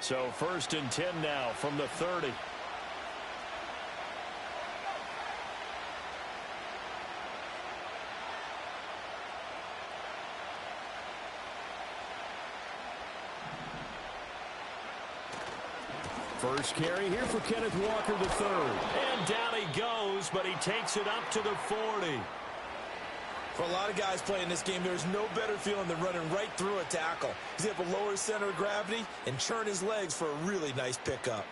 So 1st and 10 now from the 30. First carry here for Kenneth Walker III. And down he goes, but he takes it up to the 40. For a lot of guys playing this game, there's no better feeling than running right through a tackle. He's able to lower his center of gravity and churn his legs for a really nice pickup.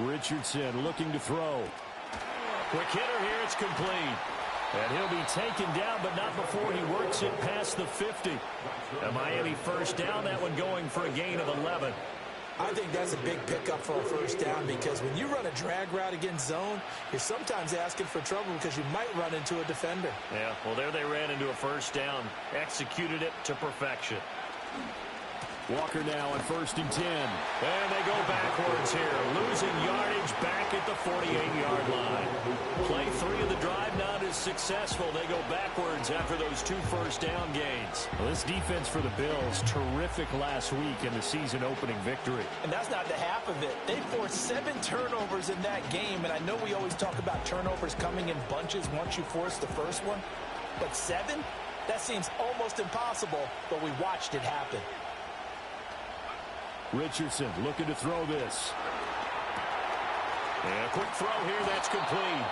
Richardson looking to throw. Quick hitter here, it's complete. And he'll be taken down, but not before he works it past the 50. A Miami first down, that one going for a gain of 11. I think that's a big pickup for a first down because when you run a drag route against zone, you're sometimes asking for trouble because you might run into a defender. Yeah, well, there they ran into a first down. Executed it to perfection. Walker now on 1st and 10. And they go backwards here. Losing yardage back at the 48-yard line. Play 3 of the drive not as successful. They go backwards after those 2 first down gains. Well, this defense for the Bills, terrific last week in the season-opening victory. And that's not the half of it. They forced 7 turnovers in that game. And I know we always talk about turnovers coming in bunches once you force the first one. But 7? That seems almost impossible, but we watched it happen. Richardson looking to throw this. And a quick throw here, that's complete.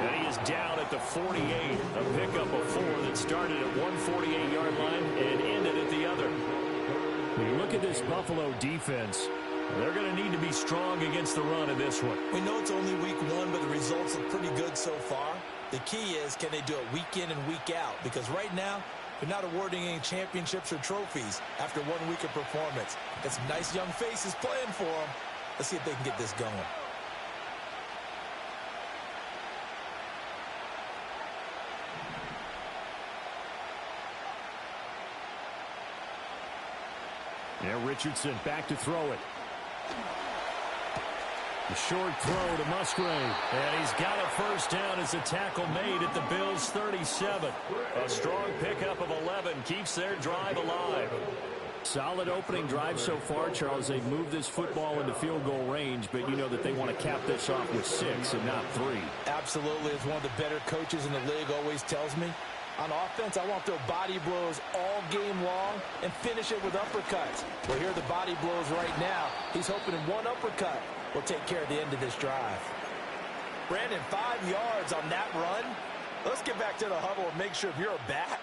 And he is down at the 48. A pickup of 4 that started at one 48-yard line and ended at the other. When you look at this Buffalo defense, they're going to need to be strong against the run in this one. We know it's only week 1, but the results look pretty good so far. The key is, can they do it week in and week out? Because right now, they're not awarding any championships or trophies after 1 week of performance. Got some nice young faces playing for them. Let's see if they can get this going. Yeah, Richardson back to throw it. The short throw to Musgrave. And he's got a first down as a tackle made at the Bills' 37. A strong pickup of 11 keeps their drive alive. Solid opening drive so far, Charles. They've moved this football into field goal range, but you know that they want to cap this off with 6 and not 3. Absolutely. As one of the better coaches in the league always tells me, on offense, I want to throw body blows all game long and finish it with uppercuts. Well, here are the body blows right now. He's hoping in one uppercut will take care of the end of this drive. Brandon, 5 yards on that run. Let's get back to the huddle and make sure if you're a back,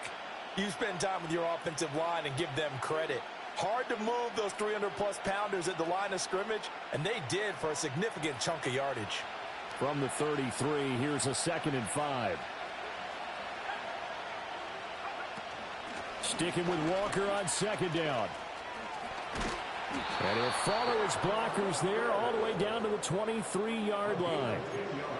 you spend time with your offensive line and give them credit. Hard to move those 300-plus pounders at the line of scrimmage, and they did for a significant chunk of yardage. From the 33, here's a 2nd and 5. Sticking with Walker on 2nd down. And he'll follow his blockers there all the way down to the 23-yard line.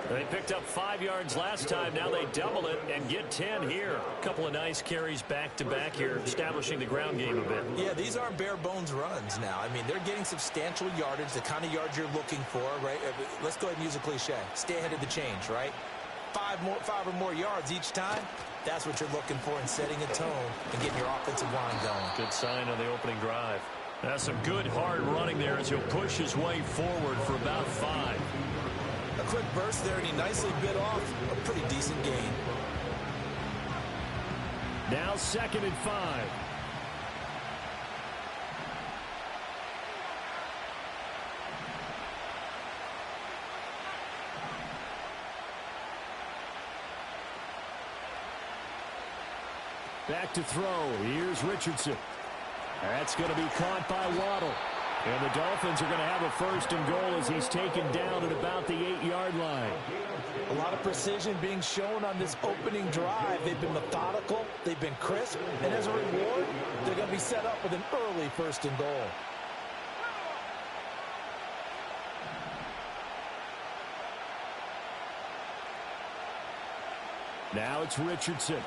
They picked up 5 yards last time. Now they double it and get 10 here. A couple of nice carries back-to-back here, establishing the ground game a bit. Yeah, these aren't bare-bones runs now. I mean, they're getting substantial yardage, the kind of yards you're looking for, right? Let's go ahead and use a cliche. Stay ahead of the change, right? 5 or more yards each time. That's what you're looking for in setting a tone and getting your offensive line going. Good sign on the opening drive. That's some good hard running there as he'll push his way forward for about 5. A quick burst there, and he nicely bit off a pretty decent gain. Now 2nd and 5. Back to throw. Here's Richardson. That's going to be caught by Waddle. And the Dolphins are going to have a 1st and goal as he's taken down at about the 8-yard line. A lot of precision being shown on this opening drive. They've been methodical. They've been crisp. And as a reward, they're going to be set up with an early 1st and goal. Now it's Richardson.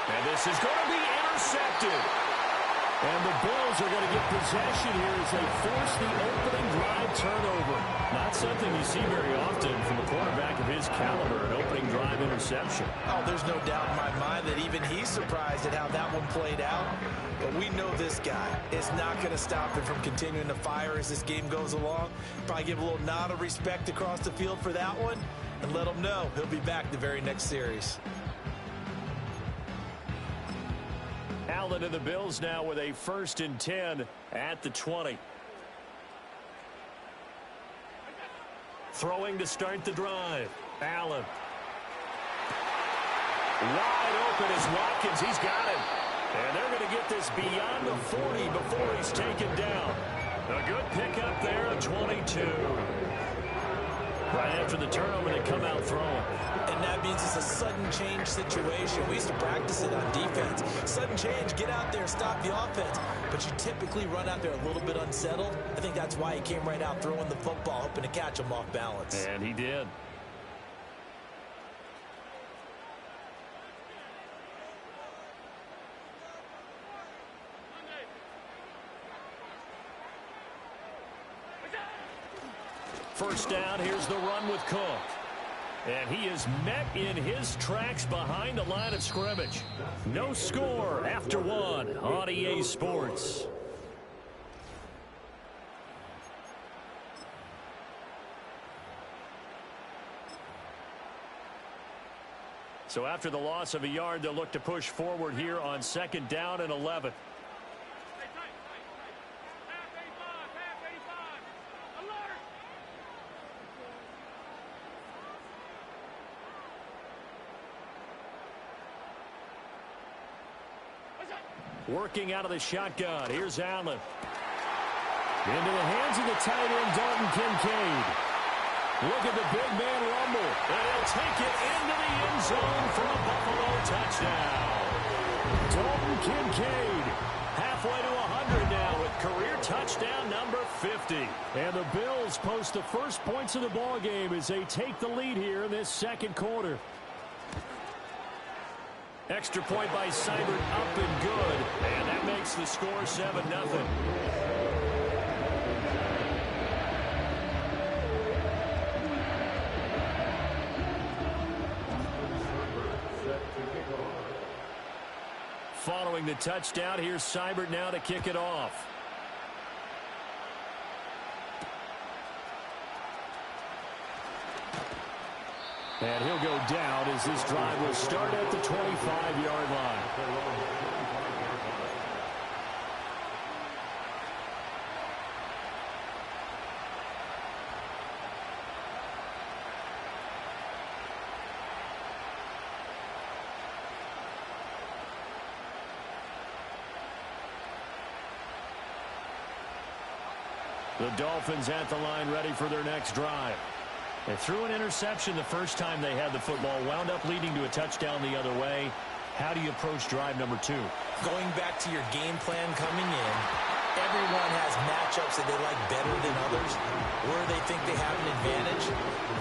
And this is going to be intercepted. And the Bills are going to get possession here as they force the opening drive turnover. Not something you see very often from a quarterback of his caliber, an opening drive interception. Oh, there's no doubt in my mind that even he's surprised at how that one played out. But we know this guy is not going to stop him from continuing to fire as this game goes along. Probably give a little nod of respect across the field for that one and let him know he'll be back the very next series. Allen and the Bills now with a 1st and 10 at the 20. Throwing to start the drive. Allen. Wide open is Watkins. He's got him. And they're going to get this beyond the 40 before he's taken down. A good pickup there at 22. Right after the turnover, they come out throwing. And that means it's a sudden change situation. We used to practice it on defense. Sudden change, get out there, stop the offense. But you typically run out there a little bit unsettled. I think that's why he came right out throwing the football, hoping to catch him off balance. And he did. First down, here's the run with Cook. And he is met in his tracks behind the line of scrimmage. No score after 1 on EA Sports. So after the loss of a yard, they'll look to push forward here on 2nd down and 11. Working out of the shotgun. Here's Allen. Into the hands of the tight end, Dalton Kincaid. Look at the big man rumble. And he'll take it into the end zone for a Buffalo touchdown. Dalton Kincaid halfway to 100 now with career touchdown number 50. And the Bills post the first points of the ball game as they take the lead here in this 2nd quarter. Extra point by Seibert, up and good. And that makes the score 7-0. Following the touchdown, here's Seibert now to kick it off. And he'll go down as this drive will start at the 25-yard line. The Dolphins at the line ready for their next drive. They threw an interception the first time they had the football, wound up leading to a touchdown the other way. How do you approach drive number 2? Going back to your game plan coming in, everyone has matchups that they like better than others. Where they think they have an advantage,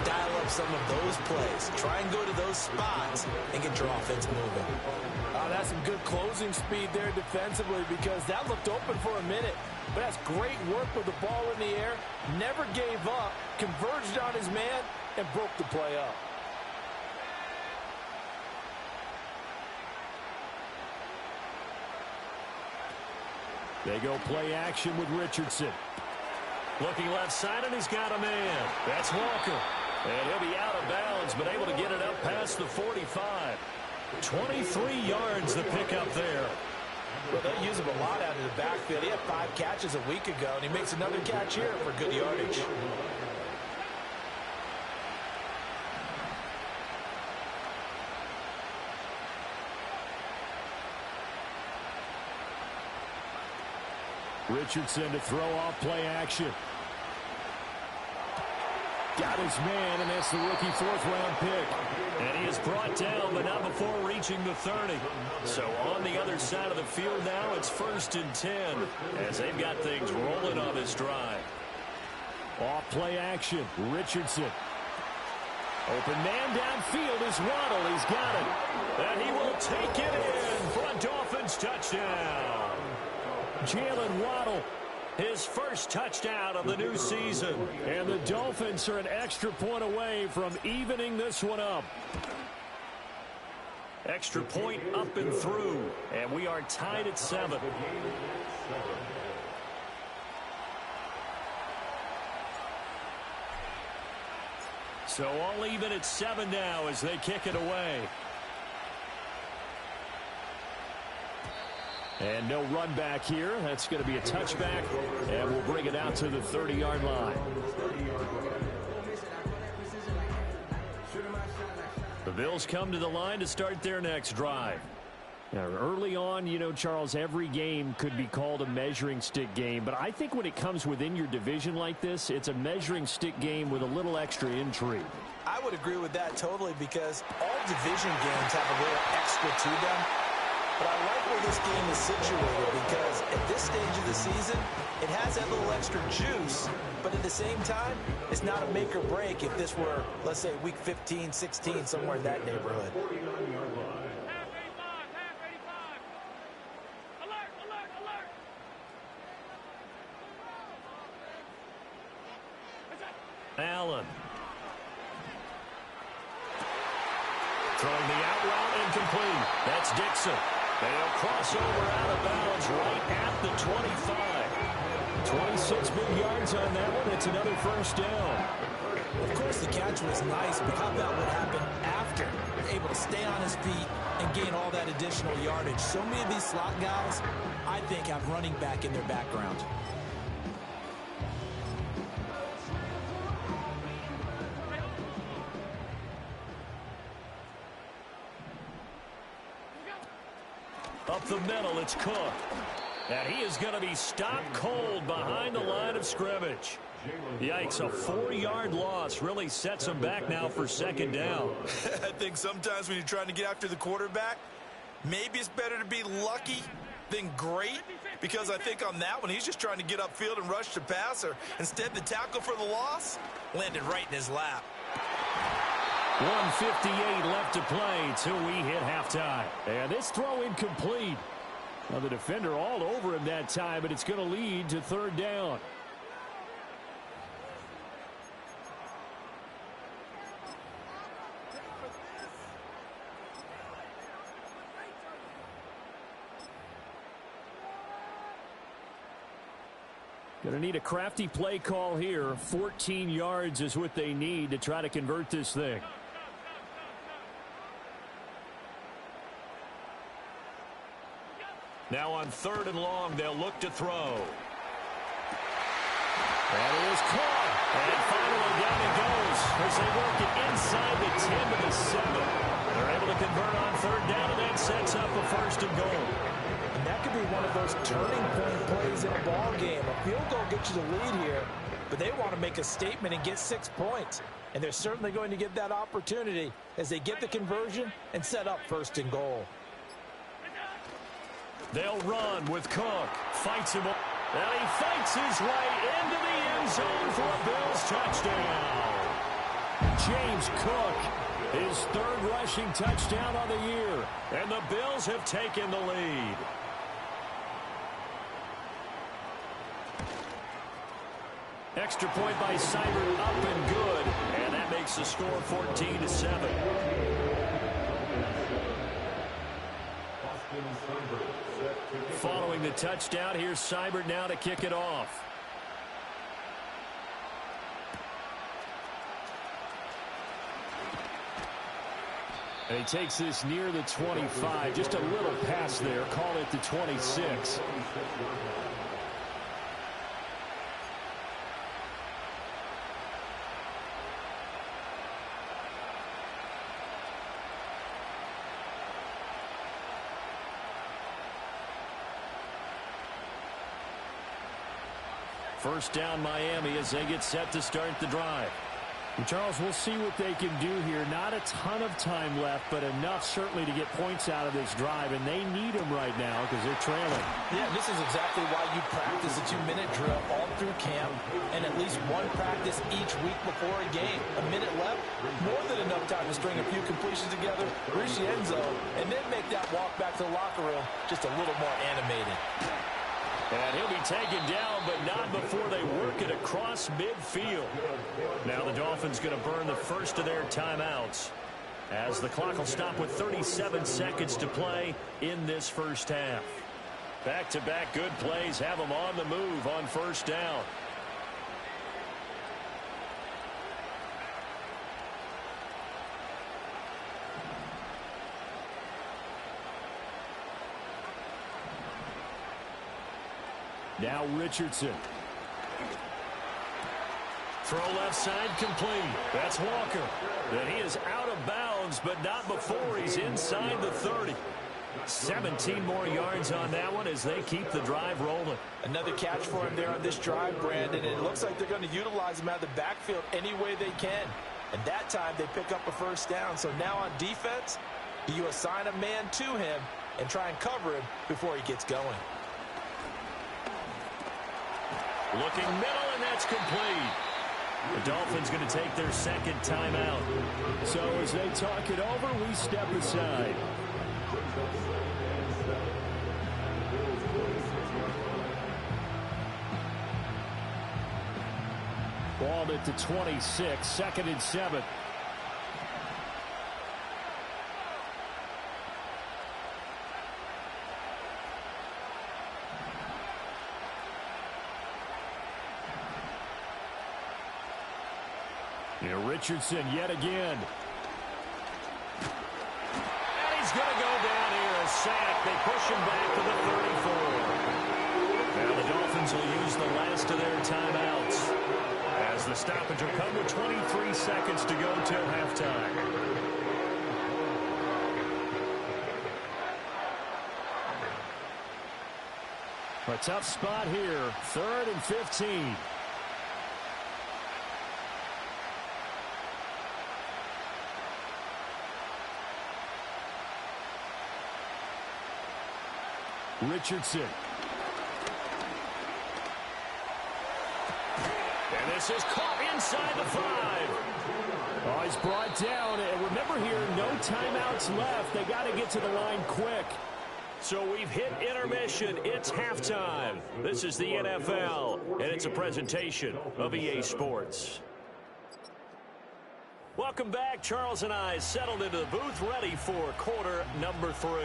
dial up some of those plays. Try and go to those spots and get your offense moving. That's some good closing speed there defensively because that looked open for a minute. But that's great work with the ball in the air. Never gave up, converged on his man, and broke the play up. They go play action with Richardson. Looking left side, and he's got a man. That's Walker. And he'll be out of bounds, but able to get it up past the 45. 23 yards the pickup there. Well, they use him a lot out of the backfield. He had 5 catches a week ago, and he makes another catch here for good yardage. Richardson to throw off play action. Got his man, and that's the rookie 4th-round pick. And he is brought down, but not before reaching the 30. So on the other side of the field now, it's 1st and 10 as they've got things rolling on this drive. Off play action, Richardson. Open man downfield is Waddle. He's got it. And he will take it in for a Dolphins touchdown. Jalen Waddle, his first touchdown of the new season. And the Dolphins are an extra point away from evening this one up. Extra point up and through. And we are tied at 7. So all even at 7 now as they kick it away. And no run back here. That's going to be a touchback. And we'll bring it out to the 30-yard line. The Bills come to the line to start their next drive. Now, early on, you know, Charles, every game could be called a measuring stick game. But I think when it comes within your division like this, it's a measuring stick game with a little extra intrigue. I would agree with that totally because all division games have a little extra to them. But I like where this game is situated because at this stage of the season, it has that little extra juice. But at the same time, it's not a make or break if this were, let's say, week 15, 16, somewhere in that neighborhood. Allen. Throwing the out route incomplete. That's Dixon. They'll cross over out of bounds right at the 25. 26 big yards on that one. It's another first down. Of course, the catch was nice, but how about what happened after? You're able to stay on his feet and gain all that additional yardage. So many of these slot guys, I think, have running back in their background. Up the middle, it's Cook. And he is going to be stopped cold behind the line of scrimmage. Yikes, a 4-yard loss really sets him back now for second down. I think sometimes when you're trying to get after the quarterback, maybe it's better to be lucky than great, because I think on that one, he's just trying to get upfield and rush the passer. Instead, the tackle for the loss landed right in his lap. 1:58 left to play till we hit halftime. And this throw incomplete. Well, the defender all over him that time, but it's going to lead to third down. Going to need a crafty play call here. 14 yards is what they need to try to convert this thing. Now on 3rd and long, they'll look to throw. That is caught. And finally down it goes as they work it inside the 10 to the 7. They're able to convert on 3rd down, and that sets up a 1st and goal. And that could be one of those turning point plays in a ball game. A field goal gets you the lead here, but they want to make a statement and get 6 points. And they're certainly going to get that opportunity as they get the conversion and set up 1st and goal. They'll run with Cook. Fights him. And he fights his way into the end zone for a Bills touchdown. James Cook, his 3rd rushing touchdown of the year. And the Bills have taken the lead. Extra point by Seibert, up and good. And that makes the score 14-7. Following the touchdown, here's Seibert now to kick it off. And he takes this near the 25. Just a little pass there. Call it the 26. First down Miami as they get set to start the drive. And Charles, we'll see what they can do here. Not a ton of time left, but enough certainly to get points out of this drive, and they need them right now because they're trailing. Yeah, this is exactly why you practice a 2-minute drill all through camp and at least one practice each week before a game. A minute left, more than enough time to string a few completions together, reach the end zone, and then make that walk back to the locker room just a little more animated. And he'll be taken down, but not before they work it across midfield. Now the Dolphins going to burn the first of their timeouts as the clock will stop with 37 seconds to play in this first half. Back-to-back good plays have them on the move on first down. Now Richardson. Throw left side complete. That's Walker. And he is out of bounds, but not before he's inside the 30. 17 more yards on that one as they keep the drive rolling. Another catch for him there on this drive, Brandon, and it looks like they're going to utilize him out of the backfield any way they can. And that time they pick up a first down. So now on defense, you assign a man to him and try and cover him before he gets going. Looking middle, and that's complete. The Dolphins going to take their second timeout. So as they talk it over, we step aside. Ball at the 26, 2nd and 7. Here Richardson yet again. And he's going to go down here, a sack. They push him back to the 34. Now the Dolphins will use the last of their timeouts as the stoppage will come with 23 seconds to go till halftime. A tough spot here, 3rd and 15. Richardson. And this is caught inside the 5. Oh, he's brought down. And remember here, no timeouts left. They got to get to the line quick. So we've hit intermission. It's halftime. This is the NFL, and it's a presentation of EA Sports. Welcome back. Charles and I settled into the booth, ready for quarter number 3.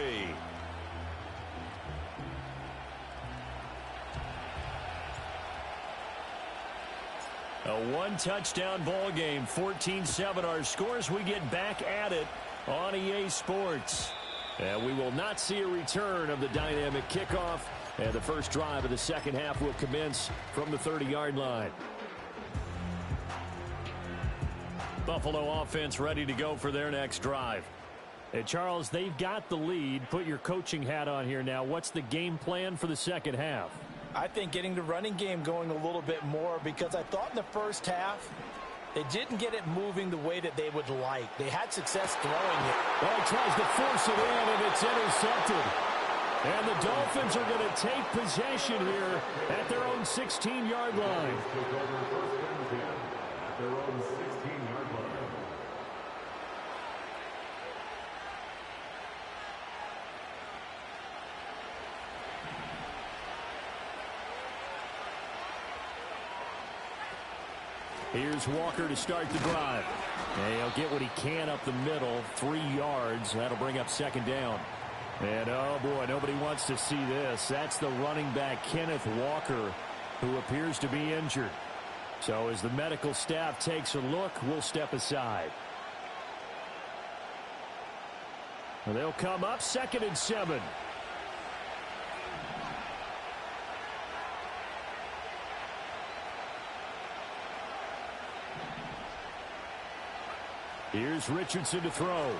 A one-touchdown ball game, 14-7 our scores. We get back at it on EA Sports. And we will not see a return of the dynamic kickoff. And the first drive of the second half will commence from the 30-yard line. Buffalo offense ready to go for their next drive. And Charles, they've got the lead. Put your coaching hat on here now. What's the game plan for the second half? I think getting the running game going a little bit more, because I thought in the first half they didn't get it moving the way that they would like. They had success throwing it. Well, he tries to force it in, and it's intercepted. And the Dolphins are going to take possession here at their own 16-yard line. Here's Walker to start the drive. And he'll get what he can up the middle, 3 yards. That'll bring up second down. And, oh, boy, nobody wants to see this. That's the running back, Kenneth Walker, who appears to be injured. So as the medical staff takes a look, we'll step aside. And they'll come up 2nd and 7. Here's Richardson to throw.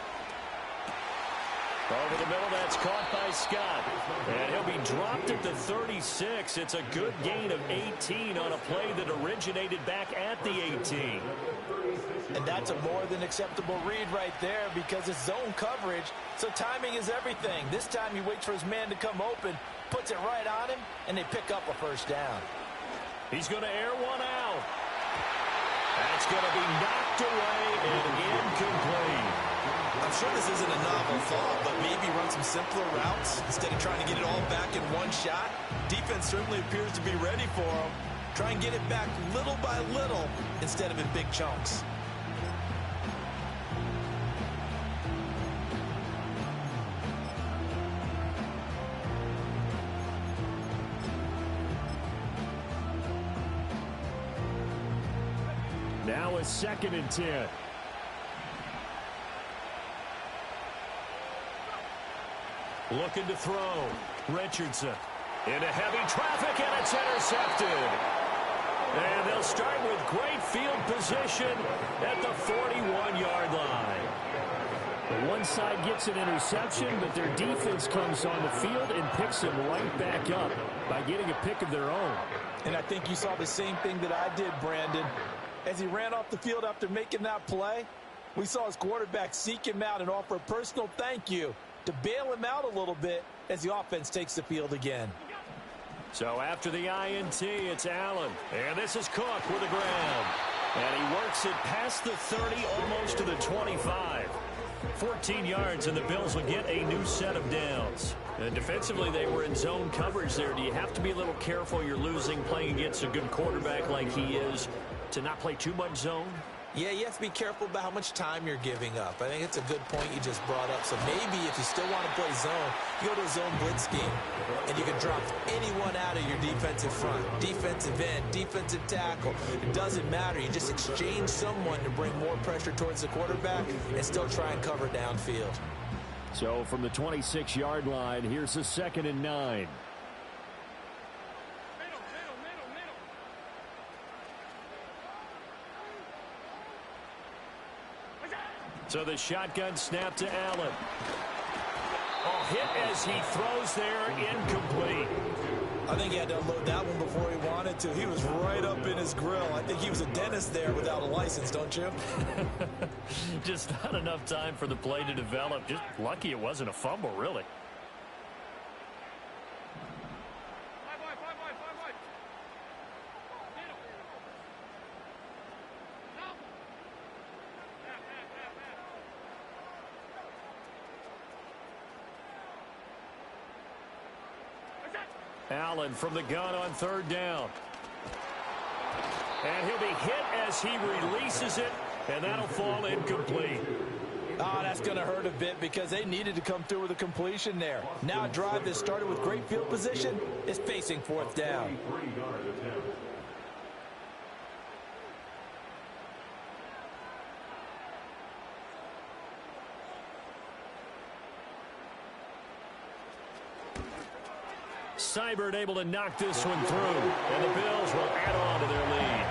Over the middle, that's caught by Scott. And he'll be dropped at the 36. It's a good gain of 18 on a play that originated back at the 18. And that's a more than acceptable read right there because it's zone coverage, so timing is everything. This time he waits for his man to come open, puts it right on him, and they pick up a first down. He's going to air one out. That's going to be knocked away and incomplete. I'm sure this isn't a novel thought, but maybe run some simpler routes instead of trying to get it all back in one shot. Defense certainly appears to be ready for him. Try and get it back little by little instead of in big chunks. Now a 2nd and 10. Looking to throw. Richardson into heavy traffic, and it's intercepted. And they'll start with great field position at the 41-yard line. The one side gets an interception, but their defense comes on the field and picks them right back up by getting a pick of their own. And I think you saw the same thing that I did, Brandon. As he ran off the field after making that play, we saw his quarterback seek him out and offer a personal thank you to bail him out a little bit as the offense takes the field again. So after the INT, it's Allen. And this is Cook with a grab. And he works it past the 30, almost to the 25. 14 yards, and the Bills will get a new set of downs. And defensively, they were in zone coverage there. Do you have to be a little careful? You're losing playing against a good quarterback like he is to not play too much zone? Yeah, you have to be careful about how much time you're giving up. I think it's a good point you just brought up. So maybe if you still want to play zone, you go to a zone blitz scheme, and you can drop anyone out of your defensive front. Defensive end, defensive tackle. It doesn't matter. You just exchange someone to bring more pressure towards the quarterback and still try and cover downfield. So from the 26-yard line, here's the 2nd and 9. So the shotgun snap to Allen. Oh, hit as he throws there, incomplete. I think he had to unload that one before he wanted to. He was right up in his grill. I think he was a dentist there without a license, don't you? Just not enough time for the play to develop. Just lucky it wasn't a fumble, really. Allen from the gun on 3rd down. And he'll be hit as he releases it, and that'll fall incomplete. Oh, that's going to hurt a bit because they needed to come through with a completion there. Now a drive that started with great field position is facing 4th down. Seibert able to knock this one through, and the Bills will add on to their lead.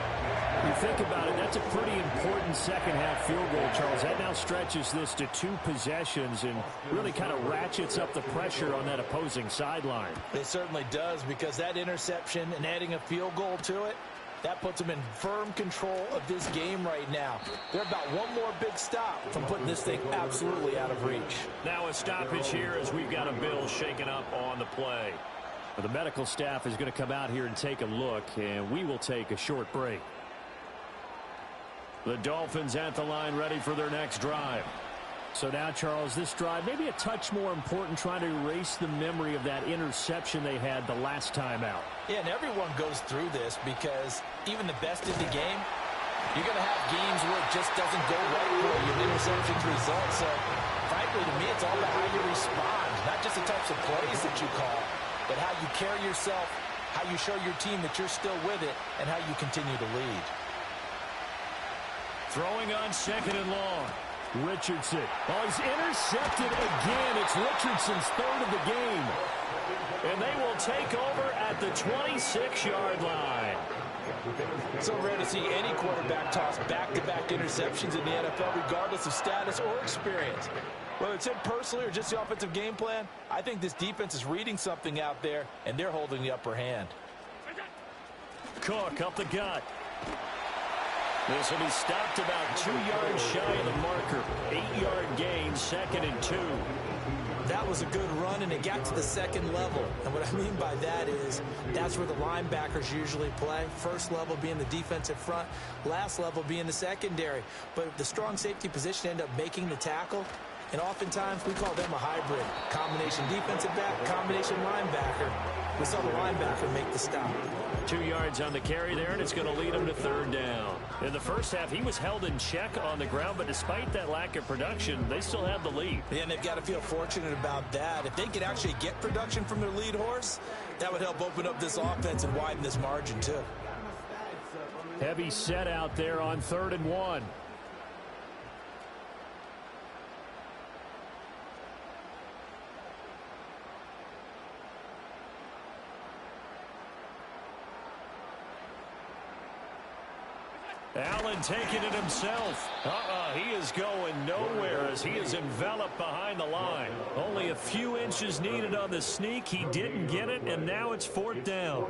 You think about it, that's a pretty important second-half field goal, Charles. That now stretches this to 2 possessions and really kind of ratchets up the pressure on that opposing sideline. It certainly does, because that interception and adding a field goal to it, that puts them in firm control of this game right now. They're about one more big stop from putting this thing absolutely out of reach. Now a stoppage here as we've got a Bills shaken up on the play. The medical staff is going to come out here and take a look, and we will take a short break. The Dolphins at the line ready for their next drive. So now, Charles, this drive maybe a touch more important, trying to erase the memory of that interception they had the last time out. Yeah, and everyone goes through this because even the best in the game, you're going to have games where it just doesn't go right for you, and interceptions result. So, frankly, to me, it's all about how you respond, not just the types of plays that you call, but how you carry yourself, how you show your team that you're still with it, and how you continue to lead. Throwing on 2nd and long. Richardson. Oh, he's intercepted again. It's Richardson's 3rd of the game. And they will take over at the 26-yard line. So rare to see any quarterback toss back-to-back interceptions in the NFL, regardless of status or experience. Whether it's him personally or just the offensive game plan, I think this defense is reading something out there, and they're holding the upper hand. Cook up the gut. This will be stopped about 2 yards shy of the marker. 8-yard gain, 2nd and 2. That was a good run, and it got to the second level. And what I mean by that is that's where the linebackers usually play. First level being the defensive front, last level being the secondary. But the strong safety position ended up making the tackle. And oftentimes we call them a hybrid. Combination defensive back, combination linebacker. We saw the linebacker make the stop. 2 yards on the carry there, and it's going to lead him to 3rd down. In the first half, he was held in check on the ground, but despite that lack of production, they still have the lead. Yeah, and they've got to feel fortunate about that. If they could actually get production from their lead horse, that would help open up this offense and widen this margin too. Heavy set out there on 3rd and 1. Allen taking it himself. He is going nowhere as he is enveloped behind the line. Only a few inches needed on the sneak. He didn't get it, and now it's 4th down.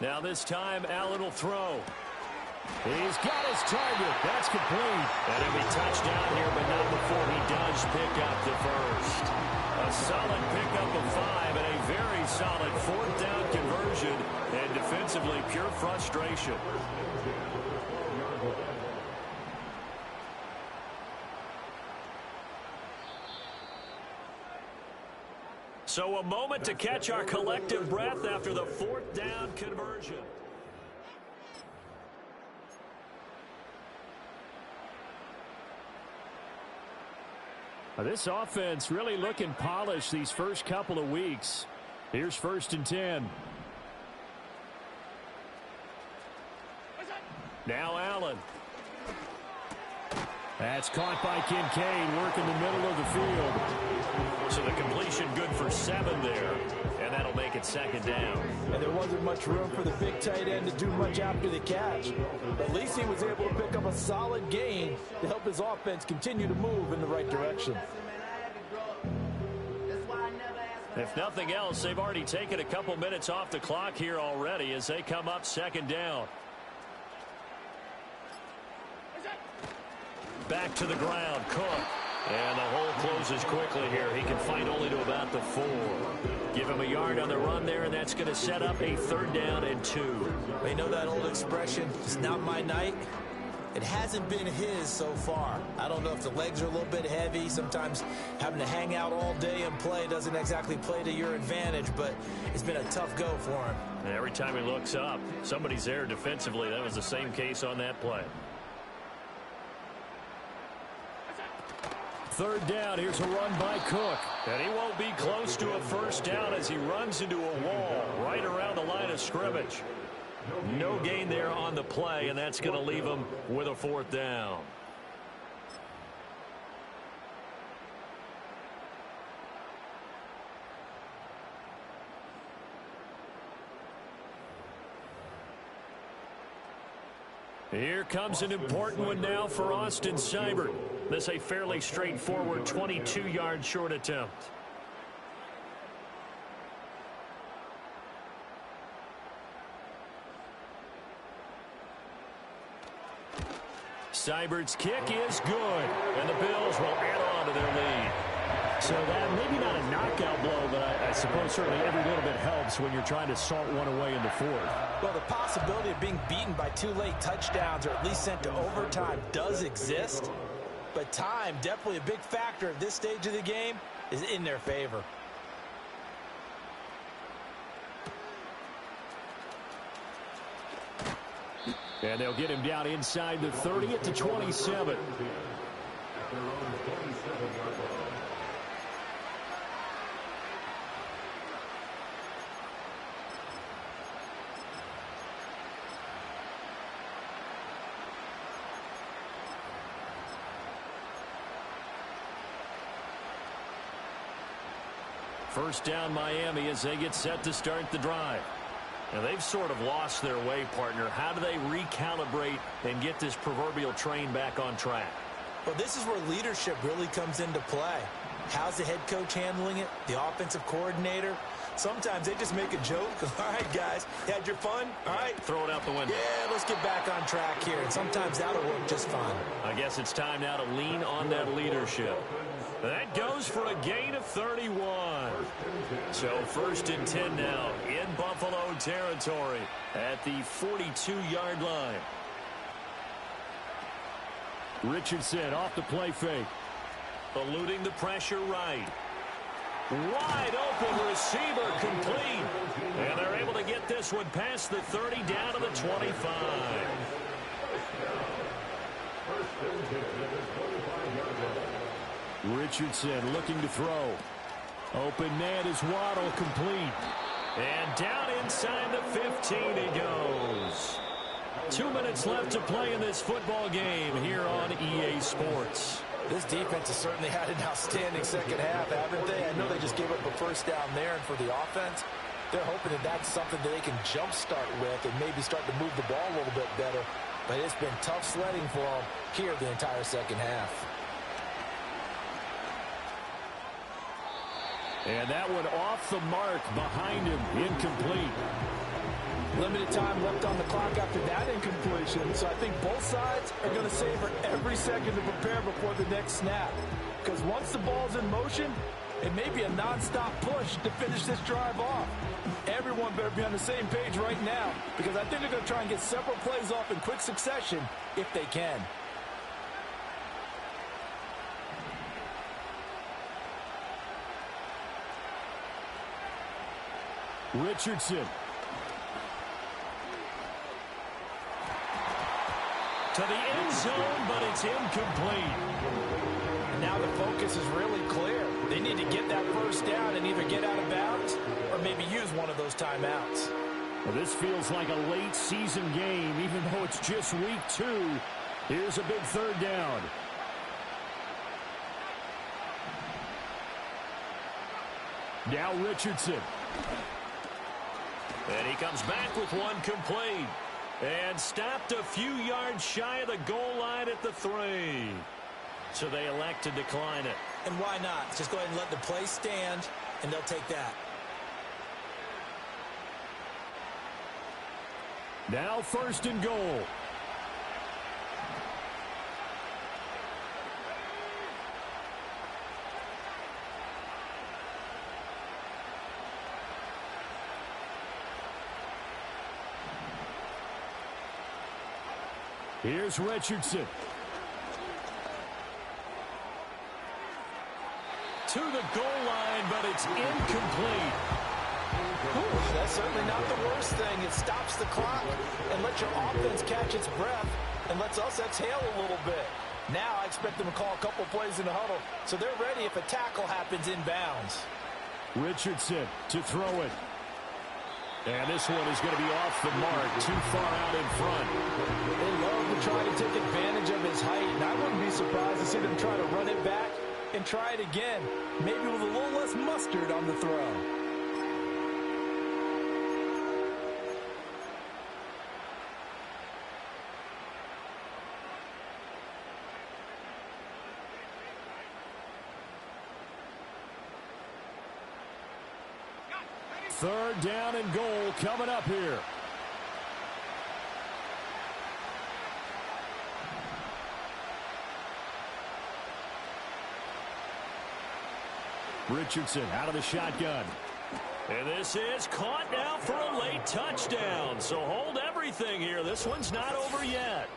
Now this time, Allen will throw. He's got his target. That's complete. And he'll be touchdown here, but not before he does pick up the first. A solid pickup of 5 and a very solid 4th down conversion. And defensively, pure frustration. So a moment to catch our collective breath after the 4th down conversion. This offense really looking polished these first couple of weeks. Here's 1st and 10. Now Allen. That's caught by Kincaid, working the middle of the field. So the completion good for 7 there, and that'll make it 2nd down. And there wasn't much room for the big tight end to do much after the catch. At least he was able to pick up a solid gain to help his offense continue to move in the right direction. If nothing else, they've already taken a couple minutes off the clock here already as they come up 2nd down. Back to the ground, Cook. And the hole closes quickly here. He can find only to about the 4. Give him a yard on the run there, and that's going to set up a 3rd down and 2. You know that old expression, it's not my night? It hasn't been his so far. I don't know if the legs are a little bit heavy. Sometimes having to hang out all day and play doesn't exactly play to your advantage, but it's been a tough go for him. And every time he looks up, somebody's there defensively. That was the same case on that play. 3rd down, here's a run by Cook. And he won't be close to a 1st down as he runs into a wall right around the line of scrimmage. No gain there on the play, and that's going to leave him with a 4th down. Here comes an important one now for Austin Seibert. This a fairly straightforward 22-yard short attempt. Seibert's kick is good, and the Bills will add on to their lead. So that maybe not a knockout blow, but I suppose certainly every little bit helps when you're trying to salt one away in the 4th. Well, the possibility of being beaten by 2 late touchdowns or at least sent to overtime does exist. But time, definitely a big factor at this stage of the game, is in their favor. And they'll get him down inside the 30 at the 27. First down Miami as they get set to start the drive. Now they've sort of lost their way, partner. How do they recalibrate and get this proverbial train back on track? Well, this is where leadership really comes into play. How's the head coach handling it? The offensive coordinator? Sometimes they just make a joke. All right, guys, had your fun? All right. Throw it out the window. Yeah, let's get back on track here. And sometimes that'll work just fine. I guess it's time now to lean on that leadership. That goes for a gain of 31. So first and 10 now in Buffalo territory at the 42-yard line. Richardson off the play fake. Eluding the pressure right. Wide open receiver complete. And they're able to get this one past the 30 down to the 25. Richardson looking to throw. Open man is Waddle complete. And down inside the 15 he goes. 2 minutes left to play in this football game here on EA Sports. This defense has certainly had an outstanding second half, haven't they? I know they just gave up a first down there, and for the offense, they're hoping that that's something that they can jumpstart with and maybe start to move the ball a little bit better. But it's been tough sledding for them here the entire second half. And that one off the mark behind him, incomplete. Limited time left on the clock after that incompletion, so I think both sides are going to savor every second to prepare before the next snap. Because once the ball's in motion, it may be a non-stop push to finish this drive off. Everyone better be on the same page right now, because I think they're going to try and get several plays off in quick succession if they can. Richardson. To the end zone, but it's incomplete. Now the focus is really clear. They need to get that first down and either get out of bounds or maybe use one of those timeouts. Well, this feels like a late season game, even though it's just week 2. Here's a big third down. Now Richardson. And he comes back with one complete. And stopped a few yards shy of the goal line at the 3. So they elect to decline it. And why not? Just go ahead and let the play stand, and they'll take that. Now first and goal. Here's Richardson. To the goal line, but it's incomplete. Ooh, that's certainly not the worst thing. It stops the clock and lets your offense catch its breath and lets us exhale a little bit. Now I expect them to call a couple plays in the huddle, so they're ready if a tackle happens inbounds. Richardson to throw it. And this one is going to be off the mark, too far out in front. They love to try to take advantage of his height, and I wouldn't be surprised to see them try to run it back and try it again, maybe with a little less mustard on the throw. Third down and goal coming up here. Richardson out of the shotgun. And this is caught now for a late touchdown. So hold everything here. This one's not over yet.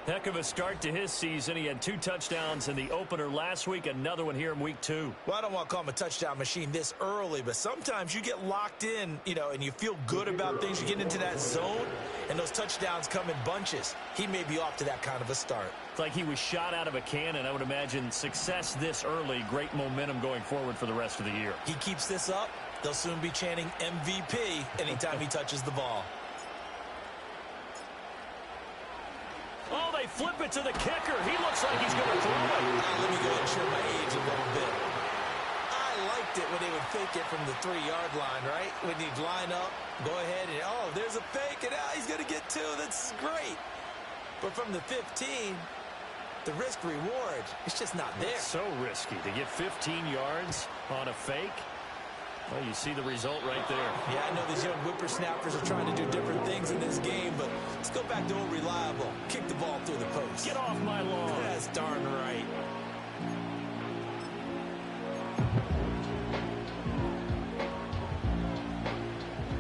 Heck of a start to his season. He had 2 touchdowns in the opener last week, another one here in week 2. Well, I don't want to call him a touchdown machine this early, but sometimes you get locked in, and you feel good about things. You get into that zone, and those touchdowns come in bunches. He may be off to that kind of a start. It's like he was shot out of a cannon. I would imagine success this early, great momentum going forward for the rest of the year. He keeps this up, they'll soon be chanting MVP anytime he touches the ball. Oh, they flip it to the kicker. He looks like he's going to throw it. Let me go ahead and show my age a little bit. I like liked it when they would fake it from the 3-yard line, right? When you'd line up, go ahead, and, oh, there's a fake, and he's going to get 2. That's great. But from the 15, the risk-reward, it's just not there. It's so risky to get 15 yards on a fake. Well, you see the result right there. Yeah, I know these young whippersnappers are trying to do different things in this game, but let's go back to old reliable. Kick the ball through the post. Get off my lawn. That's darn right.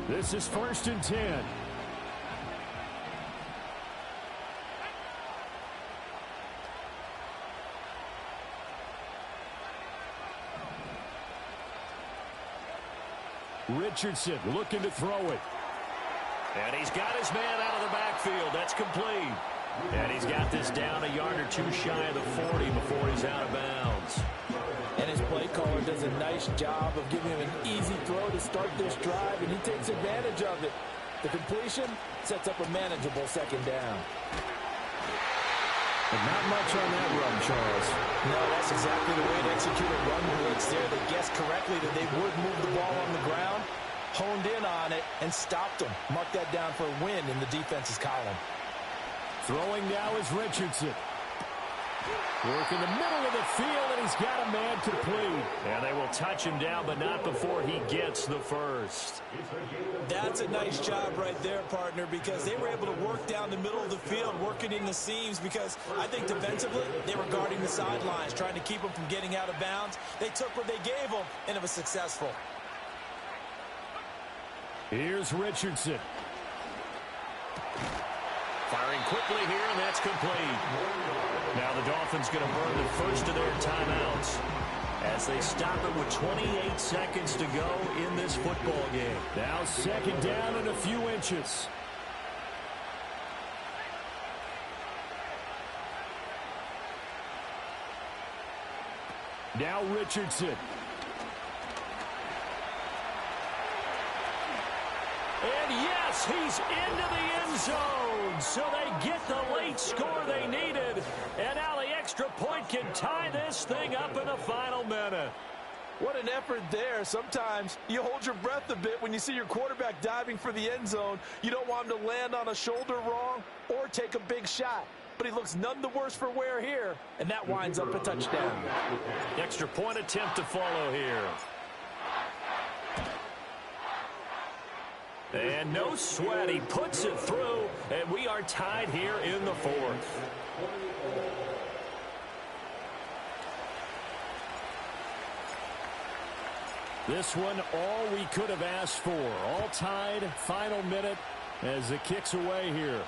This is 1st and 10. Richardson looking to throw it. And he's got his man out of the backfield. That's complete. And he's got this down a yard or 2 shy of the 40 before he's out of bounds. And his play caller does a nice job of giving him an easy throw to start this drive, and he takes advantage of it. The completion sets up a manageable 2nd down. But not much on that run, Charles. No, that's exactly the way to execute a run blitz there. They guessed correctly that they would move the ball on the ground, honed in on it, and stopped them. Mark that down for a win in the defense's column. Throwing now is Richardson. Work in the middle of the field, and he's got a man complete. And they will touch him down, but not before he gets the first. That's a nice job right there, partner, because they were able to work down the middle of the field, working in the seams, because I think defensively they were guarding the sidelines, trying to keep them from getting out of bounds. They took what they gave them, and it was successful. Here's Richardson. Firing quickly here, and that's complete. Now the Dolphins going to burn the first of their timeouts as they stop it with 28 seconds to go in this football game. Now 2nd down and a few inches. Now Richardson. And yes, he's into the end zone. So they get the late score they needed. And now the extra point can tie this thing up in the final minute. What an effort there. Sometimes you hold your breath a bit when you see your quarterback diving for the end zone. You don't want him to land on a shoulder wrong or take a big shot. But he looks none the worse for wear here. And that winds up a touchdown. Extra point attempt to follow here. And no sweat, he puts it through, and we are tied here in the 4th. This one, all we could have asked for. All tied, final minute as it kicks away here.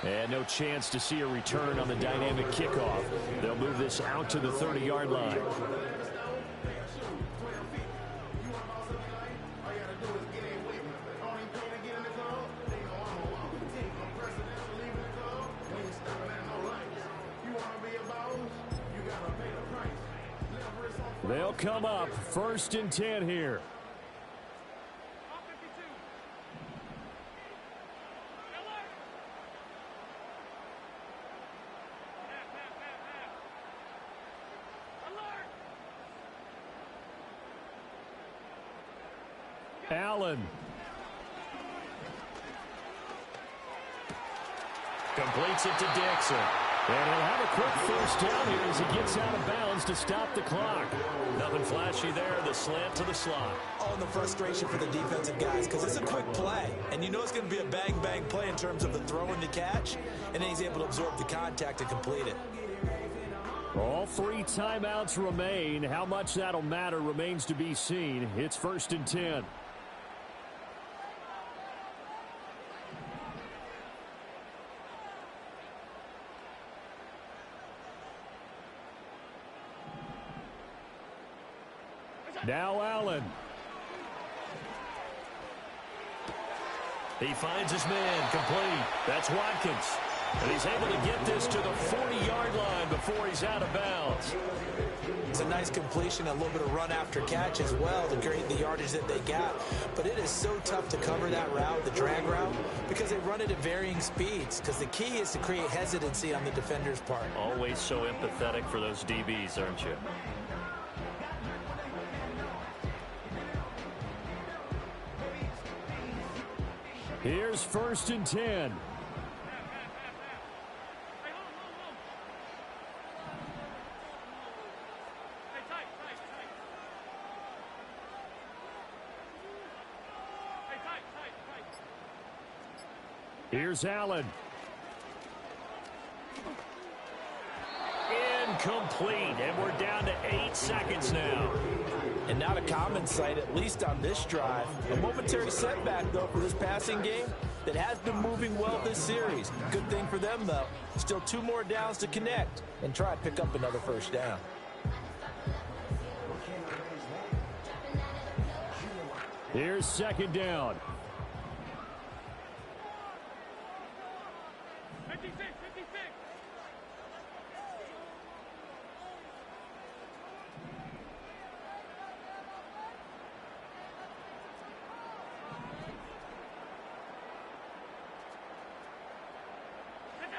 And no chance to see a return on the dynamic kickoff. They'll move this out to the 30-yard line. They'll come up 1st and 10 here. Allen. Completes it to Dixon. And he'll have a quick first down here as he gets out of bounds to stop the clock. Nothing flashy there, the slant to the slot. Oh, and the frustration for the defensive guys, because it's a quick play. And you know it's going to be a bang-bang play in terms of the throw and the catch. And then he's able to absorb the contact to complete it. All 3 timeouts remain. How much that'll matter remains to be seen. It's 1st and 10. Now Allen. He finds his man complete. That's Watkins. And he's able to get this to the 40-yard line before he's out of bounds. It's a nice completion, a little bit of run after catch as well to create the yardage that they got. But it is so tough to cover that route, the drag route, because they run it at varying speeds. Because the key is to create hesitancy on the defender's part. Always so empathetic for those DBs, aren't you? Here's 1st and 10. Here's Allen. Incomplete, and we're down to 8 seconds now. And not a common sight, at least on this drive. A momentary setback, though, for this passing game that has been moving well this series. Good thing for them, though. Still 2 more downs to connect and try to pick up another 1st down. Here's 2nd down.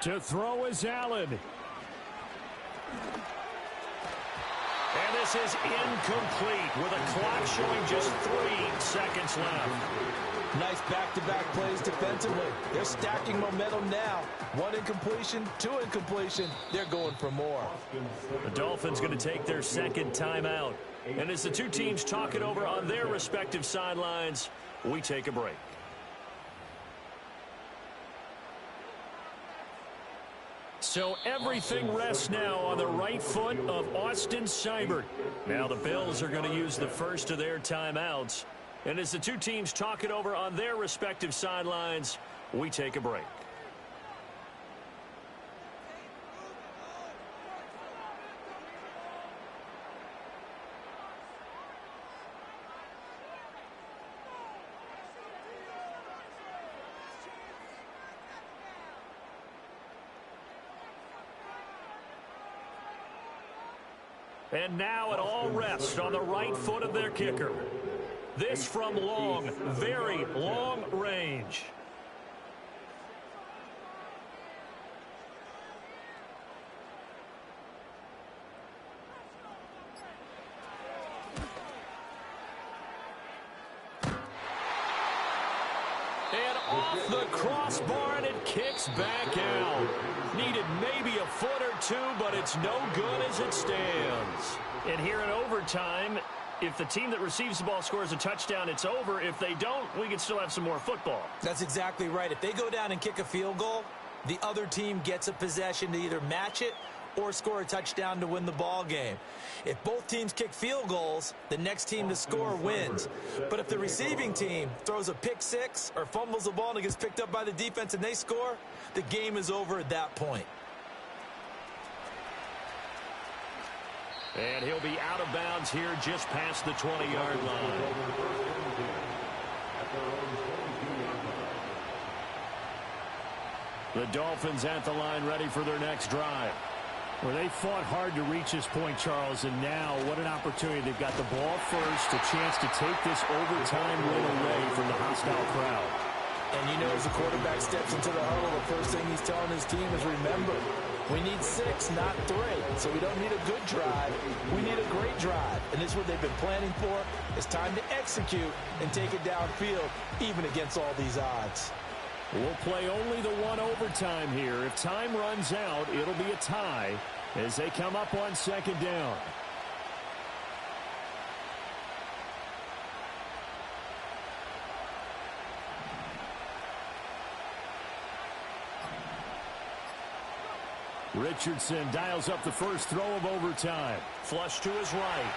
To throw is Allen. And this is incomplete with a clock showing just 3 seconds left. Nice back-to-back plays defensively. They're stacking momentum now. 1 incompletion, 2 incompletion. They're going for more. The Dolphins going to take their 2nd timeout. And as the 2 teams talk it over on their respective sidelines, we take a break. So everything rests now on the right foot of Austin Seibert. Now the Bills are going to use the first of their timeouts. And as the 2 teams talk it over on their respective sidelines, we take a break. And now it all rests on the right foot of their kicker. This from long, very long range. And off the crossbar, and it kicks back out. Needed maybe a foot or 2, but it's no good as it stands. And here in overtime, if the team that receives the ball scores a touchdown, it's over. If they don't, we can still have some more football. That's exactly right. If they go down and kick a field goal, the other team gets a possession to either match it or score a touchdown to win the ball game. If both teams kick field goals, the next team to score wins. But if the receiving team throws a pick 6 or fumbles the ball and it gets picked up by the defense and they score, the game is over at that point. And he'll be out of bounds here just past the 20-yard line. The Dolphins at the line ready for their next drive. Well, they fought hard to reach this point, Charles, and now what an opportunity. They've got the ball first, a chance to take this overtime win away from the hostile crowd. And you know, as the quarterback steps into the huddle, the first thing he's telling his team is, remember, we need 6, not 3. So we don't need a good drive. We need a great drive. And this is what they've been planning for. It's time to execute and take it downfield, even against all these odds. We'll play only the 1 overtime here. If time runs out, it'll be a tie as they come up on 2nd down. Richardson dials up the first throw of overtime. Flush to his right.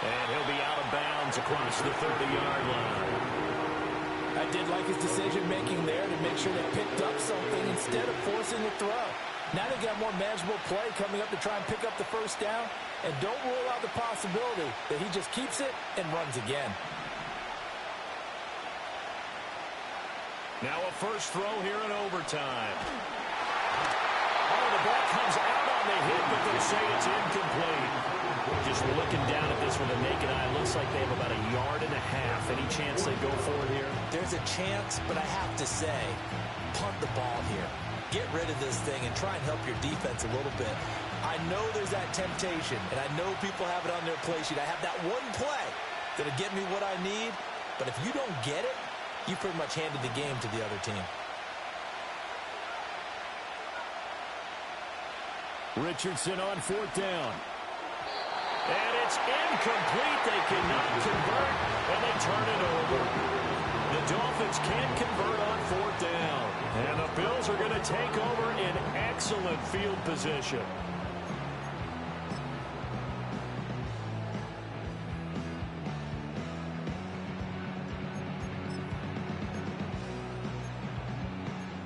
And he'll be out of bounds across the 30-yard line. I did like his decision-making there to make sure they picked up something instead of forcing the throw. Now they got more manageable play coming up to try and pick up the first down. And don't rule out the possibility that he just keeps it and runs again. Now a first throw here in overtime. Oh, the ball comes out on the hit, but they say it's incomplete. Just looking down at this with a naked eye, looks like they have about 1.5 yards. Any chance they go for it here? There's a chance, but I have to say, punt the ball here. Get rid of this thing and try and help your defense a little bit. I know there's that temptation, and I know people have it on their play sheet. I have that one play that'll get me what I need, but if you don't get it, you pretty much handed the game to the other team. Richardson on 4th down. And it's incomplete. They cannot convert, and they turn it over. The Dolphins can't convert on 4th down. And the Bills are going to take over in excellent field position.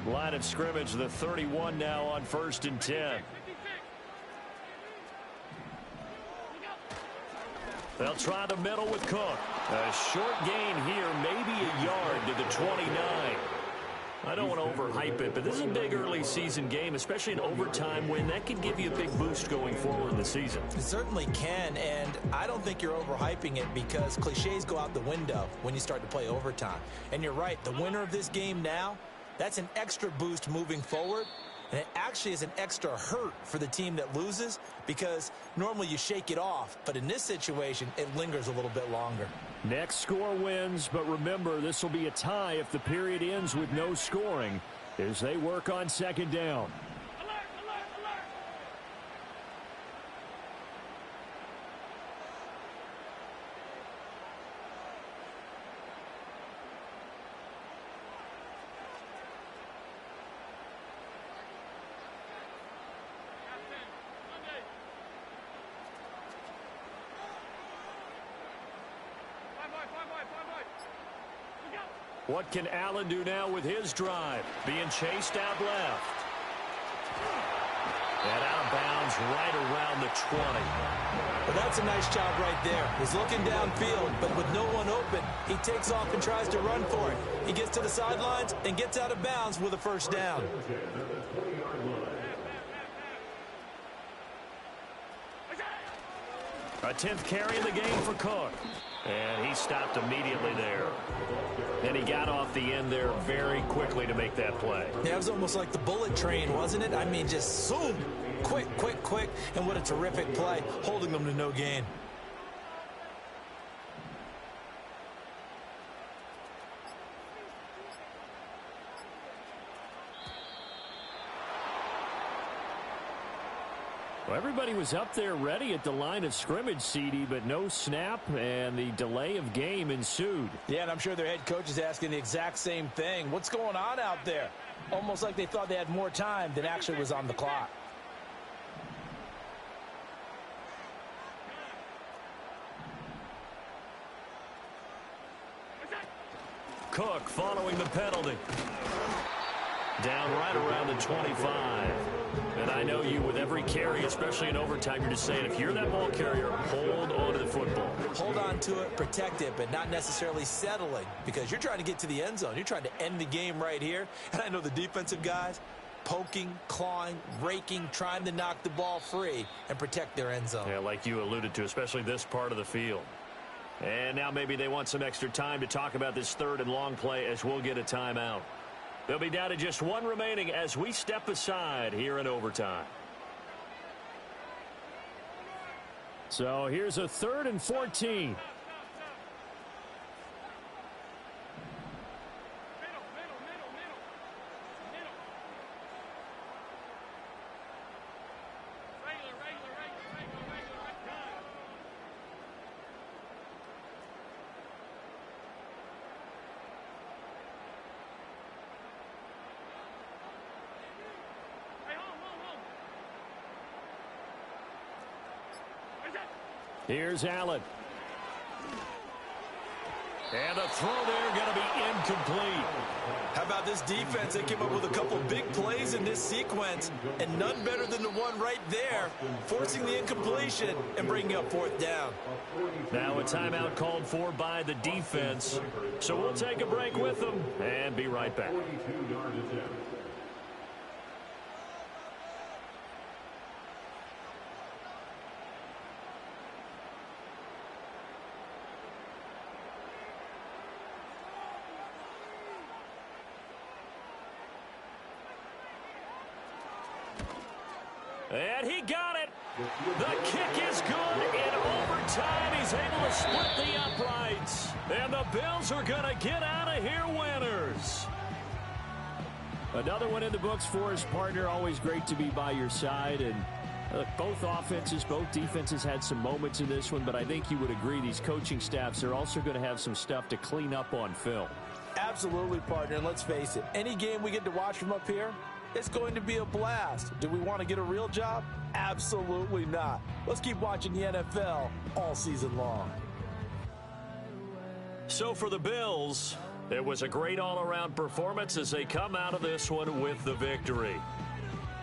Line of scrimmage, the 31 now on 1st and 10. They'll try the middle with Cook. A short gain here, maybe a yard to the 29. I don't want to overhype it, but this is a big early season game, especially an overtime win. That could give you a big boost going forward in the season. It certainly can, and I don't think you're overhyping it because cliches go out the window when you start to play overtime. And you're right, the winner of this game now, that's an extra boost moving forward. And it actually is an extra hurt for the team that loses because normally you shake it off. But in this situation, it lingers a little bit longer. Next score wins, but remember, this will be a tie if the period ends with no scoring as they work on 2nd down. What can Allen do now with his drive? Being chased out left. And out of bounds right around the 20. Well, that's a nice job right there. He's looking downfield, but with no one open, he takes off and tries to run for it. He gets to the sidelines and gets out of bounds with a 1st down. A 10th carry in the game for Cook. And he stopped immediately there. And he got off the end there very quickly to make that play. Yeah, it was almost like the bullet train, wasn't it? I mean, just zoom. Quick, quick, quick. And what a terrific play, holding them to no gain. Well, everybody was up there ready at the line of scrimmage, CD, but no snap, and the delay of game ensued. Yeah, and I'm sure their head coach is asking the exact same thing. What's going on out there? Almost like they thought they had more time than actually was on the clock. Cook following the penalty. Down right around the 25. And I know you, with every carry, especially in overtime, you're just saying, if you're that ball carrier, hold on to the football. Hold on to it, protect it, but not necessarily settling, because you're trying to get to the end zone. You're trying to end the game right here. And I know the defensive guys, poking, clawing, raking, trying to knock the ball free and protect their end zone. Yeah, like you alluded to, especially this part of the field. And now maybe they want some extra time to talk about this 3rd and long play as we'll get a timeout. They'll be down to just 1 remaining as we step aside here in overtime. So here's a 3rd and 14. Here's Allen. And the throw there going to be incomplete. How about this defense? They came up with a couple big plays in this sequence, and none better than the one right there, forcing the incompletion and bringing up 4th down. Now a timeout called for by the defense. So we'll take a break with them and be right back. And he got it. The kick is good. In overtime, he's able to split the uprights. And the Bills are going to get out of here winners. Another one in the books for his partner. Always great to be by your side. And both offenses, both defenses had some moments in this one, but I think you would agree these coaching staffs are also going to have some stuff to clean up on film. Absolutely, partner. And let's face it, any game we get to watch from up here, it's going to be a blast. Do we want to get a real job? Absolutely not. Let's keep watching the NFL all season long. So for the Bills, it was a great all-around performance as they come out of this one with the victory.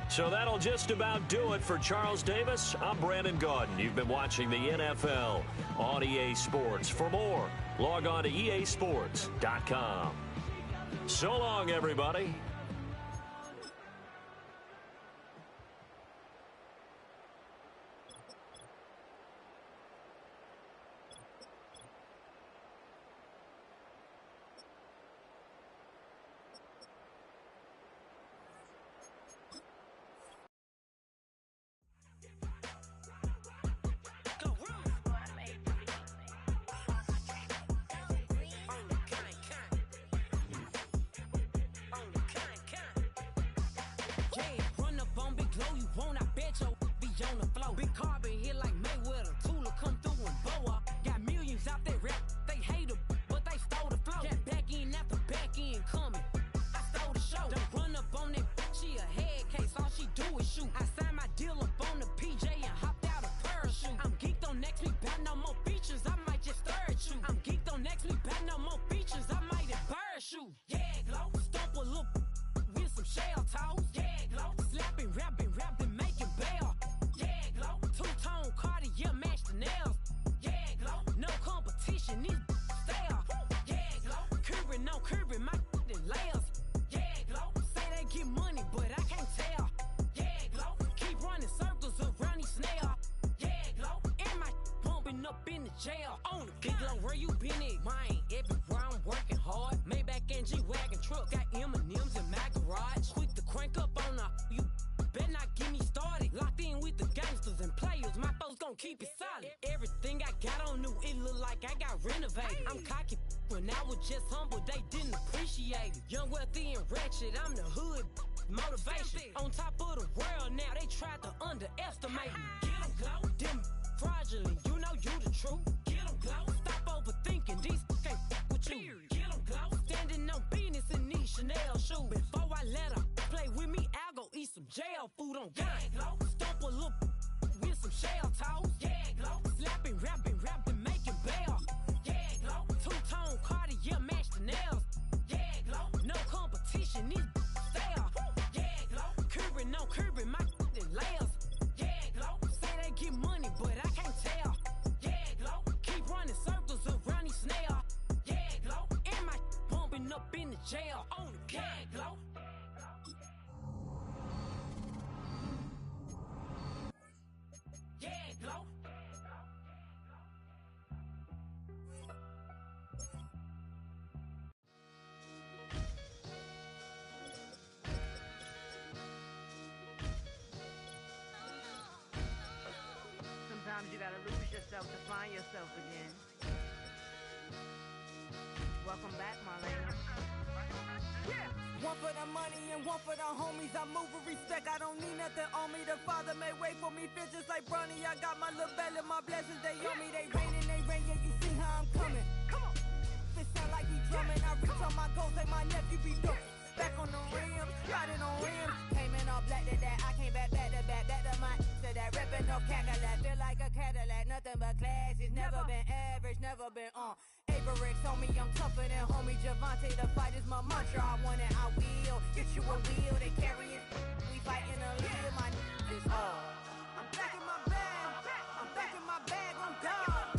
So that'll just about do it for Charles Davis. I'm Brandon Gaudin. You've been watching the NFL on EA Sports. For more, log on to easports.com. So long, everybody. Keep it solid. Everything I got on new, it look like I got renovated. I'm cocky when I was just humble, they didn't appreciate it. Young, wealthy, and ratchet, I'm the hood motivation. On top of the world now, they tried to underestimate me. Get them glow, them fraudulent, you know you the truth. Get them glow, stop overthinking, these can't with you. Get them glow, standing on business in these Chanel shoes. Before I let her play with me, I'll go eat some jail food on gang. Stomp a little with some shell toes. Yeah, glow. Slapping, rapping, making bail. Yeah, glow. Two-tone Cartier match the nails. Yeah, glow. No competition, these stale. Yeah, glow. Curbing, no curbing, my layers. Yeah, glow. Say they get money, but I can't tell. Yeah, glow. Keep running circles around these snails. Yeah, glow. And my bumping up in the jail on the yeah, glow. Yeah, glow. Sometimes you gotta lose yourself to find yourself again. Welcome back, Marlena. Yeah. One for the money and one for the homies. I move with respect, I don't need nothing on me. The Father may wait for me, feel just like Bronny. I got my little belly, my blessings, they on me. They rain, yeah, you see how I'm coming. Come on. It sound like we drumming. I reach on my goals, like my nephew be dope. Back on the rims, riding on rims. Came in all black to that, I came back to my, to that ripping no Cadillac. Feel like a Cadillac, nothing but class. It's never been average, never been on. Averix on me, I'm tougher than homie Javante. The fight is my mantra, I want it, I will. Get you a wheel, they carry it. We fighting a little, my is all. I'm back in my bag, I'm back in my bag, I'm gone.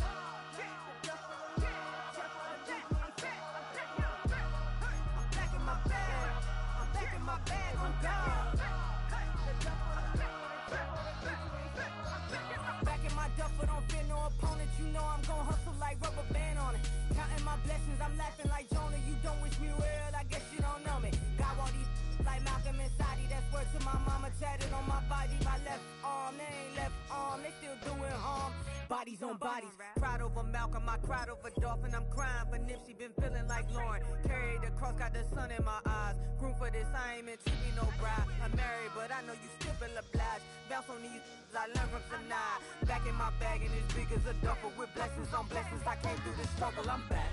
Back in my duffel, don't fear no opponent. You know I'm gon' hustle like rubber band on it. Counting my blessings, I'm laughing like Jonah. You don't wish me well, I guess you don't know me. Got all these like Malcolm and Sadi, that's worth bodies on bodies. Cried over Malcolm, I cried over Dolphin. I'm crying for Nipsey, been feeling like Lauren. Carried the cross, got the sun in my eyes. Groom for this, I ain't meant to be no bride. I'm married, but I know you still feel obliged. Bounce on these, I learned from Sanaa. Back in my bag and as big as a duffel with blessings on blessings. I came through this struggle, I'm back.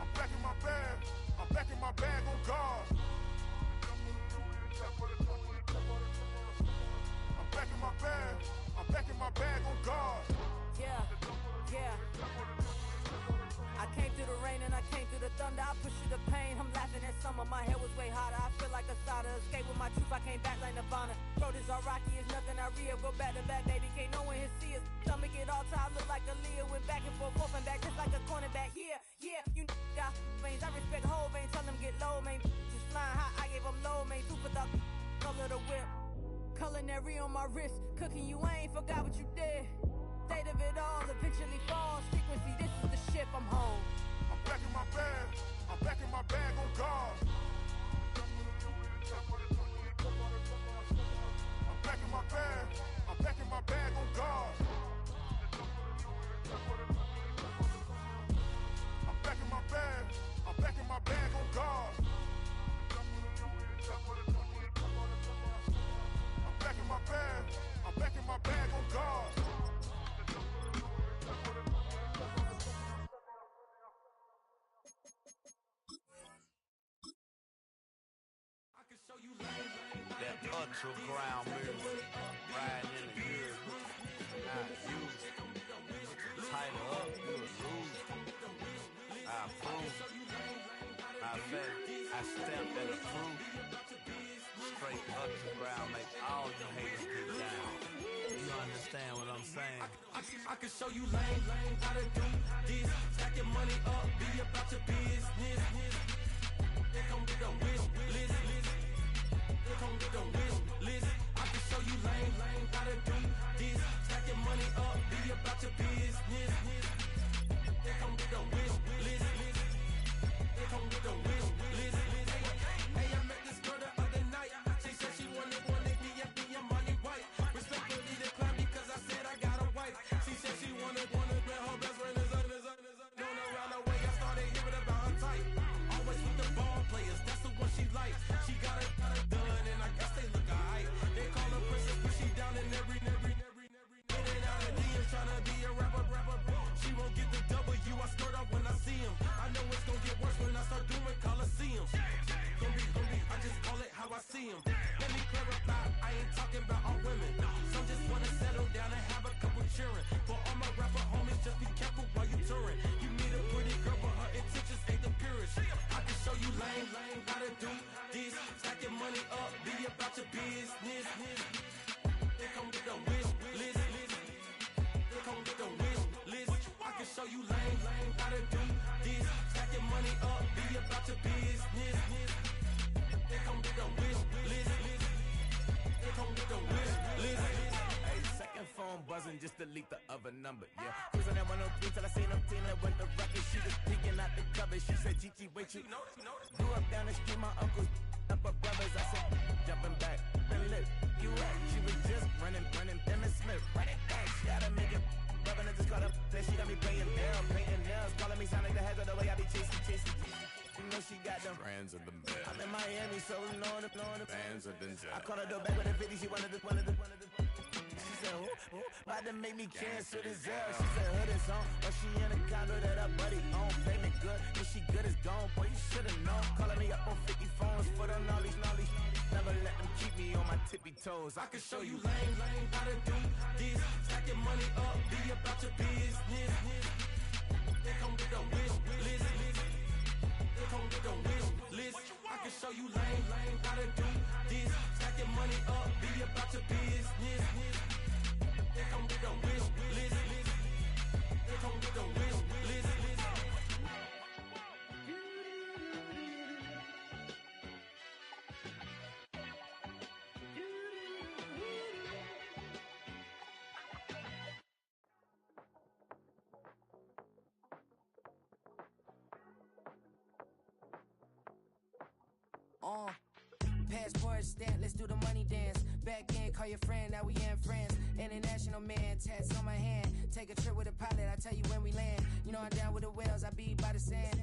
I'm back in my bag. I'm back in my bag on God. I'm back in my bag. I'm back in my bag on God. Yeah. I came through the rain and I came through the thunder. I pushed through the pain. I'm laughing at summer. My hair was way hotter. I feel like a soda. Escape with my truth. I came back like Nirvana. Road is all rocky. It's nothing I real. Go back to back, baby. Can't no one here see us. Stomach it all time. Look like a Leah. Went back and forth and back just like a cornerback. Yeah. You got veins. I respect whole veins. Tell them get low, man. Just flying high. I gave them low, man. Two for the color of the whip. Culinary on my wrist. Cooking you, I ain't forgot what you did. State of it all eventually falls. Frequency, this is the ship, I'm home. I'm back in my bag. I'm back in my bag on God. I'm back in my bag. I'm back in my bag on God. I'm back in my bag. I'm back in my bag on God. I'm back in my bag. I'm back in my bag on God. That underground music, riding in the years, not used. Tighten up, you'll lose. I approve. I bet I stamped at the proof. Straight underground, make all you haters get down. You understand what I'm saying? I can show you lame, how to do this. Stack your money up, be about your business. They come with a wish list. They come with a wish list. I can show you lame, how to do this. Stack your money up, be about your business. They come with a wish list. They come with a wish list. Hey, I met this girl the other night. She said she wanted me and be a money white. Respectfully declined because I said I got a wife. She said she wanted her best friend is known around the way. I started hearing about her type. Always with the ball players, that's the one she likes. She got it done, and I guess they look alright. They call her princess, but she down in every. In and out of DMs, tryna be a rapper. She won't get the W, I skirt off when I see him. I know it's gonna get worse when I start doing Coliseums. Gonna be, I just call it how I see him. Let me clarify, I ain't talking about all women. Some just wanna settle down and have a couple cheering. For all my rapper homies, just be careful while you touring. You meet a pretty girl, but her intentions ain't the purest. I can show you lame, how to do this. Stack your money up, be about your business. They come with a wish list. They come with a wish list. I can show you lame, how to do this. Stack your money up, be about your business. They come with a wish list. They come with a wish list. Hey, second phone buzzing, just delete the other number, yeah. Cruising at 103 till I seen them team that went the record. She was peeking out the cover. She said, Gigi, wait, you grew up down the street, my uncles up her brothers. I said, jumping back, and lit, you at. She was just running, Emmett Smith, run it back. She had to make it, rubbing it, just caught up. Then she got me playing Daryl, painting nails, calling me Sonic the Hedgehog, the way I be chasing. You know she got them Brands of the best. I'm in Miami, so knowing the Bands of the jet. I caught her door back with a 50, she wanted the. She said, ooh, about to make me cancel this L. She said, hood is on, but she in a condo that her buddy own. Payment good, if she good is gone, boy, you should've known. Calling me up on 50 phones, foot on all these. Never let them keep me on my tippy toes. I can show you lame, how to do this. Stack your money up, be about your business. They come with a wish list. They come with a wish list. I can show you lame, how to do this. Stack your money up, be about your business. They come with a wish list. They come with a wish list. Passport stamp, let's do the money dance. Back in, call your friend, now we ain't friends. International man, tats on my hand. Take a trip with a pilot, I tell you when we land. You know I'm down with the whales, I be by the sand.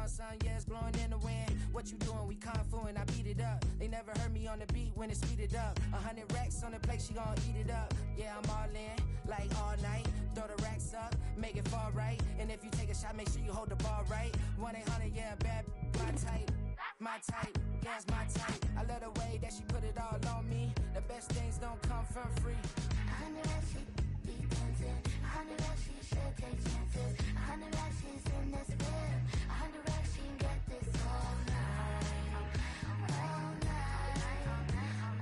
Sun, yeah, it's blowing in the wind. What you doing? We kung fu and I beat it up. They never heard me on the beat when it's speeded up. 100 racks on the plate, she gon' eat it up. Yeah, I'm all in, like all night. Throw the racks up, make it fall right. And if you take a shot, make sure you hold the ball right. 1-800, yeah, bad, my type. My type, yeah, it's my type. I love the way that she put it all on me. The best things don't come from free. 100 racks, she be dancing. 100 racks, she should take chances. 100 racks, she's in this bed. 100 racks, she can get this all night. All night. All night.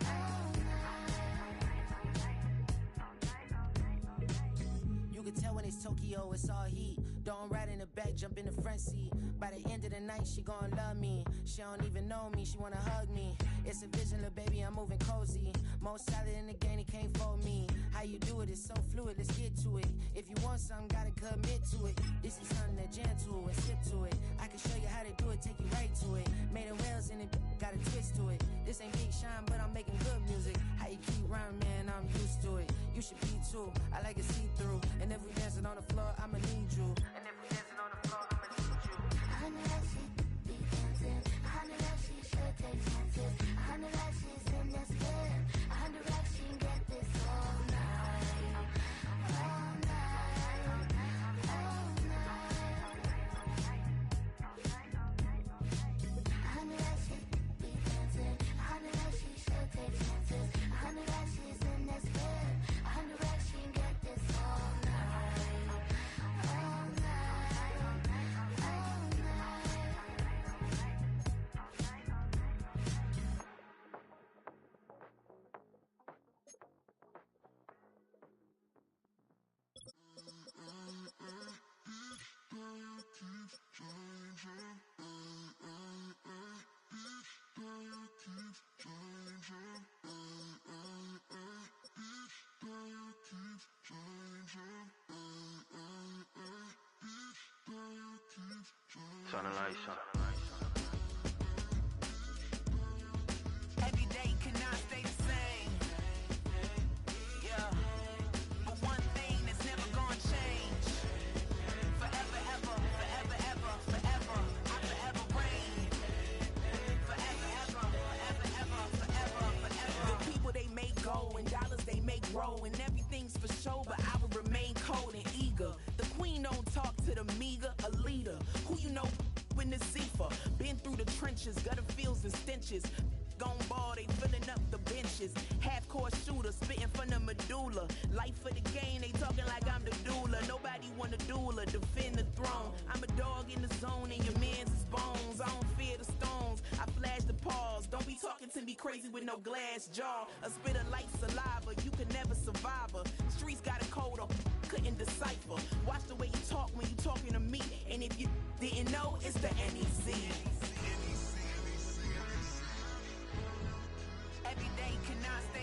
You can tell when it's Tokyo, it's all heat. Don't ride in the back, jump in the front seat. By the end of the night, she gon' love me. She don't even know me, she wanna hug me. It's a vision, little baby, I'm moving cozy. Most solid in the game, he can't fold me. How you do it, it's so fluid, let's get to it. If you want something, gotta commit to it. This is something that jam to and sip to it. I can show you how to do it, take you right to it. Made of whales in it, got a twist to it. This ain't Big Shine, but I'm making good music. How you keep rhyming, man, I'm used to it. You should be too, I like it see-through. And if we dancing on the floor, I'ma need you. And if we dancing on the floor, I'ma need you. 100 racks, she be dancing. 100 racks, she should take chances. 100 racks, she's in this bed. 100 racks, she can get this all night. All night. All night. 100 racks, she be dancing. 100 racks, she should take chances. 100 racks, she's in this bed. 100 racks, she can get this all night. All night. All night. Turn the lights on. Every day cannot stay the same. Yeah. But one thing that's never gonna change. Forever, ever, forever, ever, forever. I forever reign. Forever, ever, forever, ever, forever, forever. The people they make go and dollars they make grow. And everything's for show, but I will remain cold and eager. The queen don't talk to the meager, a leader. Who you know in the Zephyr? Been through the trenches, gutter fields and stenches. Gone ball, they filling up the benches. Half-court shooter, spitting from the medulla. Life for the game, they talking like I'm the doula. Nobody want a doula, defend the throne. I'm a dog in the zone and your man's is bones. I don't fear the stones, I flash the paws. Don't be talking to me crazy with no glass jaw. A spit of light saliva, you can never survive her. Streets got a code up, couldn't decipher. Watch the way you talk when you talking to me. And if you didn't know, it's the NEC. Every day cannot stay